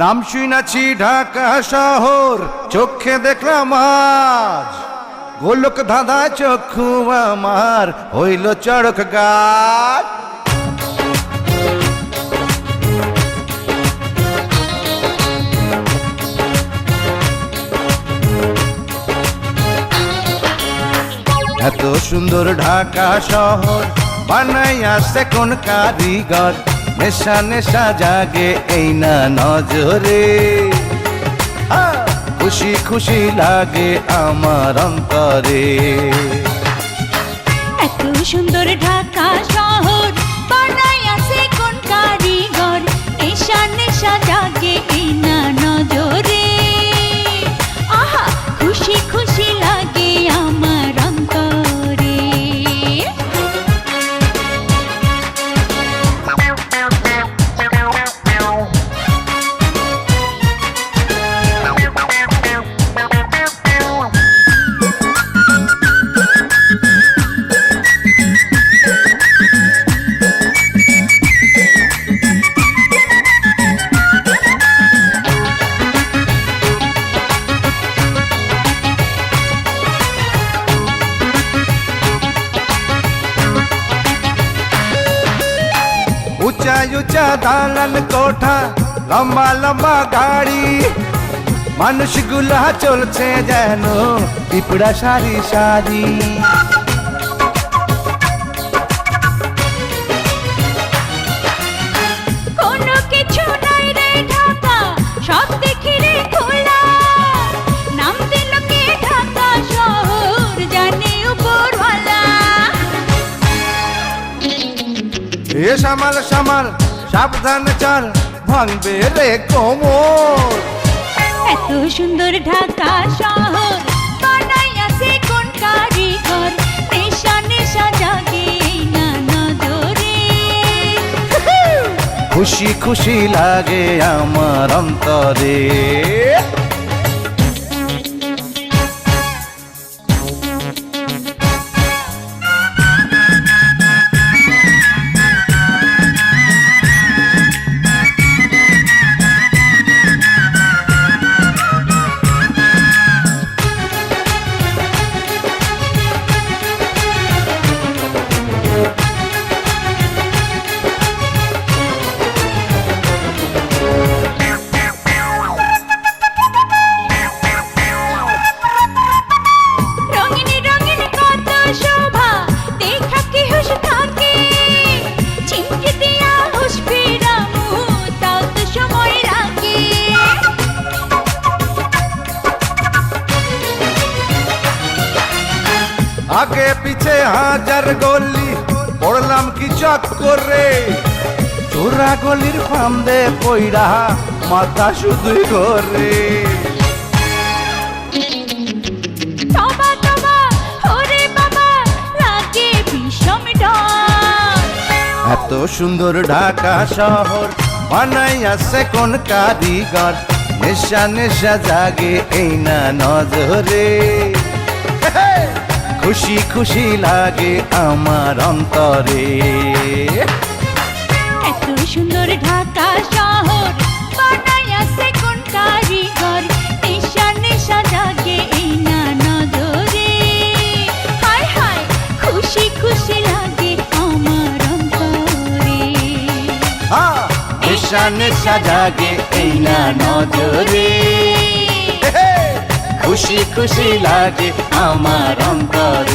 নাম শুনেছি ঢাকা শহর, চোখে দেখলাম আজ গোলক ধাঁধা চক্ষু আমার হইল চড়ক গাছ। এত সুন্দর ঢাকা শহর বানাইয়াছে কোন কারিগর, নেশা নেশা জাগে এই না নজরে, খুশি খুশি লাগে আমার অন্তরে। এত সুন্দর ঢাকা শহর বানাইয়াছে কোন কারিগর, নেশা নেশা জাগে এই না নজরে, আহা খুশি খুশি লাগে আমার অন্তরে। উঁচা উঁচা দালান কোঠা, লম্বা লম্বা গাড়ি, মানুষগুলা চলছে যেন পিঁপড়া সারি সারি। কোনো কিছু নাই রে ঢাকা, সব দেখি রে খোলা, নাম দিল কে ঢাকা শহর জানে উপরওয়ালা। এ সামাল সামাল সাবধান চাল, ভাঙবে রে কোমর। এত সুন্দর ঢাকা শহর বানাইয়াছে কোন কারিগর, নেশা নেশা জাগে এই না নজরে, খুশি খুশি লাগে আমার অন্তরে। রঙিন রঙিন কত শোভা দেখা কি হুশ থাকে, চিমটি দিয়া হুশ ফিরামু তাও তো সময় লাগে। আগে পিছে হাজার গলি, পড়লাম কি চক্করে, চোরা গলির ফান্দে পইরা মাথা শুধুই ঘরে। তবা তবা ওরে বাবা লাগে বিষম ডর। এত সুন্দর ঢাকা শহর বানাইয়াছে কোন কারিগর, নেশা নেশা জাগে এই না নজরে, খুশি খুশি লাগে আমার অন্তরে। এত সুন্দর ঢাকা শহর বানাইয়াছে কোন কারিগর, নেশা নেশা জাগে এই না নজরে, হায় হায় খুশি খুশি লাগে আমার অন্তরে। নেশা নেশা জাগে এই না নজরে, খুশি খুশি লাগে আমার অন্তরে।